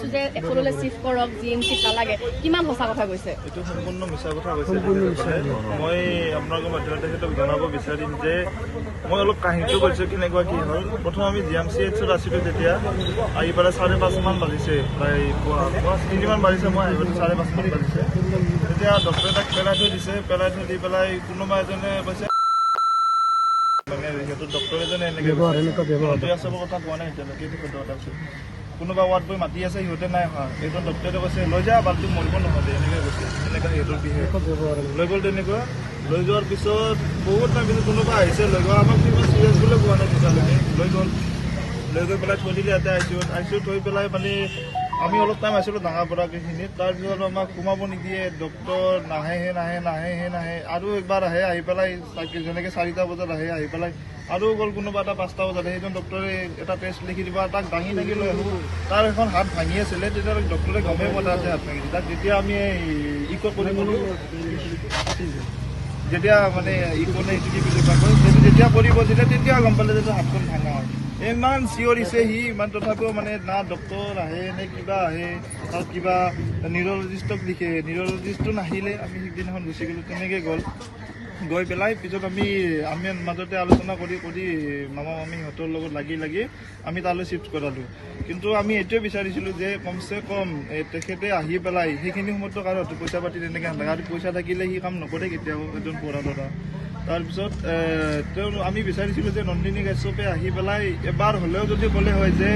পাইছো যে এফললৈ চিফ্ট কৰক জিএমচি নালাগে কিমান সঁচা কথা কৈছে এইটো সম্পূৰ্ণ মিছা কথা কৈছে মই আপোনালোকৰ মাধ্যমতে সেইটো জনাব বিচাৰিম যে মই অলপ কাহিনীটো কৈছোঁ কেনেকুৱা কি হ'ল প্ৰথম আমি GMCHত আছিলোঁ তেতিয়া আহি পেলাই 5:30 মান বাজিছে প্ৰায় পুৱা 3মান বাজিছে মই আহিবলৈ 5:30 মান বাজিছে তেতিয়া ডক্টৰে তাক পেলাই থৈ দিছে পেলাই থৈ দি পেলাই কোনোবা এজনে কৈছে মানে সিহঁতৰ ডক্টৰ এজনে এনেকৈ চবৰ কথা কোৱা নাই এতিয়ালৈকে কোনোবা ৱাৰ্ড বয় মাতি আছে সিহঁতে নাই অহা এইজন ডক্টৰে কৈছে লৈ যা বালটো মৰিব নহ'লে এনেকৈ কৈছে এনেকৈ সিহঁতৰ বিশেষ লৈ গ'ল তেনেকুৱা লৈ যোৱাৰ পিছত বহুত টাইম পিছত কোনোবা আহিছে লৈ গ'ল আমাক কিমান চিৰিয়াছ বুলি কোৱা নাই তেতিয়ালৈকে লৈ গৈ পেলাই থৈ দিলে ইয়াতে আইচিউত থৈ পেলাই মানে আমি অলপ টাইম আছিলোঁ ডাঙৰ পৰাখিনিত তাৰপিছত আমাক সোমাব নিদিয়ে ডক্টৰ নাহে আৰু একবাৰ আহে আহি পেলাই যেনেকৈ 4টা বজাত আহি পেলাই আৰু গ'ল কোনোবা এটা 5টা বজাত সেইজন ডক্টৰে এটা টেষ্ট লিখি দিব তাক দাঙি লৈ আহোঁ তাৰ এখন হাত ভাঙি আছিলে তেতিয়া ডক্টৰে গমেই পোৱা তাতে হাত ভাঙি তাক যেতিয়া আমি ইক' কৰিব যেতিয়া মানে ইক'নে এইটো কি বুলি কয় যেতিয়া কৰিব তেতিয়া গম পালে যে হাতখন ভাঙা হয় ইমান চিঞৰিছে সি ইমান তথাপিও মানে না ডক্টৰ আহে নে কিবা আহে তাত কিবা নিউৰলজিষ্টক লিখে নিউৰলজিষ্টটো নাহিলে আমি সিদিনাখন গুচি গ'লোঁ তেনেকৈ গৈ পেলাই পিছত আমি মাজতে আলোচনা কৰি মামা মামী সিহঁতৰ লগত লাগি আমি তালৈ চিফ্ট কৰালোঁ কিন্তু আমি এইটোৱে বিচাৰিছিলোঁ যে কমচে কম তেখেতে আহি পেলাই সেইখিনি সময়তো কাৰো পইচা পাতি তেনেকৈ নাথাকে আৰু পইচা থাকিলে সি কাম নকৰে কেতিয়াও এজন পঢ়া ল'ৰা তাৰপিছত আমি বিচাৰিছিলোঁ যে নন্দিনী কাশ্যপে আহি পেলাই এবাৰ হ'লেও যদি ক'লে হয় যে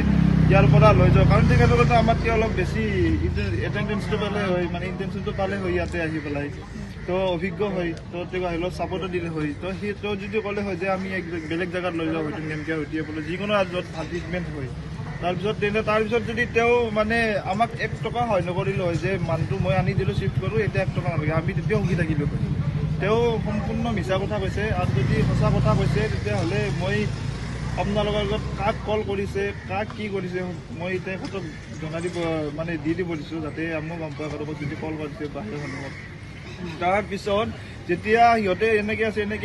ইয়াৰ পৰা লৈ যাওঁ কাৰণ তেখেতসকলে আমাতকৈ অলপ বেছি এটেণ্ডেঞ্চটো পালে হয় মানে ইণ্টেনশ্যনটো পালে হয় ইয়াতে আহি পেলাই তো অভিজ্ঞ হয় তো তেওঁ আহিলেও ছাপৰ্টো দিলে হয় তো তেওঁ যদি ক'লে হয় যে আমি বেলেগ জেগাত লৈ যাওঁ হয়তো নেমকে সৈতে বোলে যিকোনো য'ত ভাল ট্ৰিটমেণ্ট হয় তাৰপিছত যদি তেওঁ মানে আমাক 1 টকা হয় নকৰিলে হয় যে মানুহটো মই আনি দিলোঁ চিফ্ট কৰোঁ এতিয়া 1 টকা নালাগে আমি তেতিয়াও সুখী থাকিলোঁ হয় তেওঁ সম্পূৰ্ণ মিছা কথা কৈছে আৰু যদি সঁচা কথা কৈছে তেতিয়াহ'লে মই আপোনালোকৰ আগত কাক কল কৰিছে কাক কি কৰিছে মই তেখেতক জনাই দিব মানে দি দিব দিছোঁ যাতে মই গম পোৱা কাৰোবাক যদি কল কৰিছে বাহিৰৰ মানুহক তাৰপিছত যেতিয়া সিহঁতে এনেকৈ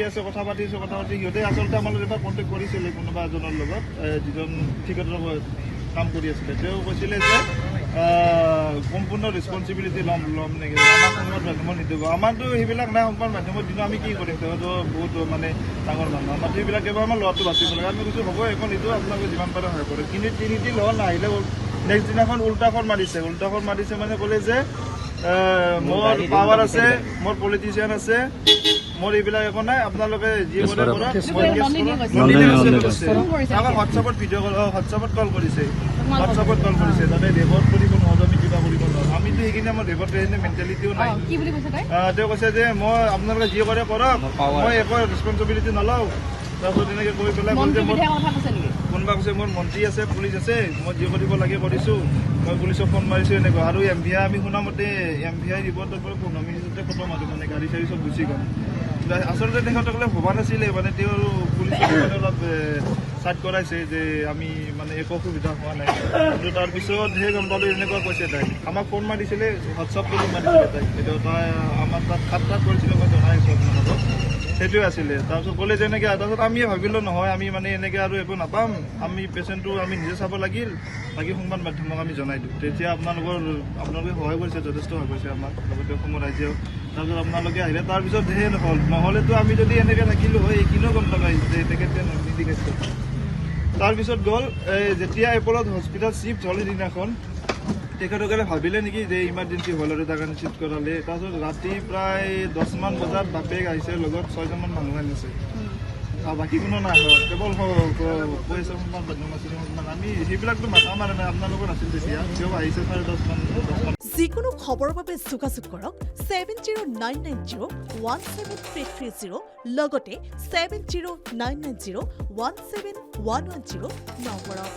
আছে কথা পাতি সিহঁতে আচলতে আমাৰ লগত এবাৰ কণ্টেক্ট কৰিছিলে কোনোবা এজনৰ লগত যিজন ঠিকাদাৰ কাম কৰি আছিলে তেওঁ কৈছিলে যে সম্পূৰ্ণ ৰেছপনচিবিলিটি ল'ম নেকি আমাক সংবাদ মাধ্যমত নিদিব আমাৰতো সেইবিলাক নাই সংবাদ মাধ্যমত দিনো আমি কি কৰিম তেওঁতো বহুত মানে ডাঙৰ মানুহ আমাৰতো সেইবিলাক এবাৰ আমাৰ ল'ৰাটো বাচিব লাগে আমি কৈছোঁ হ'ব এখন নিদিওঁ আপোনালোকে যিমান পাৰে সহায় কৰে কিন্তু তিনিটি ল'ৰা নাহিলে নেক্সট দিনাখন উল্টাখন মাৰিছে মানে ক'লে যে মোৰ পাৱাৰ আছে মোৰ পলিটিচিয়ান আছে মোৰ এইবিলাক একো নাই আপোনালোকে যি কৰে কৰক আমাক হোৱাটছআপত কল কৰিছে তাতে ৰেকৰ্ড কৰিব নোৱাৰোঁ আমি কিবা কৰিব নোৱাৰোঁ আমিতো সেইখিনি আমাৰ ৰেকৰ্ড মেণ্টেলিটিও নাই তেওঁ কৈছে যে মই আপোনালোকে যি কৰে কৰক মই একো ৰেছপনচিবিলিটি নলওঁ তাৰপিছত এনেকৈ কৈ পেলাই কোনোবা কৈছে মোৰ মন্ত্ৰী আছে পুলিচ আছে মই যি কৰিব লাগে কৰিছোঁ মই পুলিচক ফোন মাৰিছোঁ এনেকুৱা আৰু MVI আমি শুনামতে MVI ৰিপৰ্টৰ পৰা 15 মিনিটতে খতম আৰু মানে গাড়ী চাড়ী চব গুচি গ'ল আচলতে তেখেতসকলে ভবা নাছিলে মানে তেওঁ পুলিচে অলপ চাইড কৰাইছে যে আমি মানে একো অসুবিধা হোৱা নাই কিন্তু তাৰপিছত সেই গম পালোঁ এনেকুৱা কৈছে তাই আমাক ফোন মাৰিছিলে হোৱাটছআপ কৰি মাৰিছিলে তাই সেইটো তাই আমাৰ তাত খাত কৰিছিলে মই জনাইছোঁ আপোনালোকক সেইটোৱে আছিলে তাৰপিছত ক'লে যেনেকৈ তাৰপিছত আমিয়ে ভাবিলোঁ নহয় আমি মানে এনেকৈ আৰু একো নাপাম আমি পেচেণ্টটো আমি নিজে চাব লাগিল বাকী সংবাদ মাধ্যমক আমি জনাই দিওঁ তেতিয়া আপোনালোকে সহায় কৰিছে যথেষ্ট সহায় কৰিছে আমাক লগতে অসমৰ ৰাইজেও তাৰপিছত আপোনালোকে আহিলে তাৰপিছত সেই নহ'লেতো আমি যদি এনেকৈ থাকিলোঁ হয় এইখিনিও গম নাপাই যে তেখেতে নন্দিনী কাশ্যপ তাৰপিছত গ'ল যেতিয়া এপলত হস্পিটেল চিফ্ট হ'ল সেইদিনাখন তেখেতসকলে ভাবিলে নেকি যে ইমাৰ্জেঞ্চি হ'ল আৰু তাৰ কাৰণে চিফ্ট কৰালে তাৰপিছত ৰাতি প্ৰায় 10মান বজাত বাপেক আহিছে লগত 6জনমান মানুহ আনিছে বাকী কোনো নাই কেৱল কৈ আছে সংবাদ মাধ্যম আছিলে আমি সেইবিলাকতো মাথা মাৰা নাই আপোনালোকৰ আছিল তেতিয়া তেওঁ আহিছে 10মান যিকোনো খবৰৰ বাবে যোগাযোগ কৰক 7099017330 লগতে 7099017110 নম্বৰত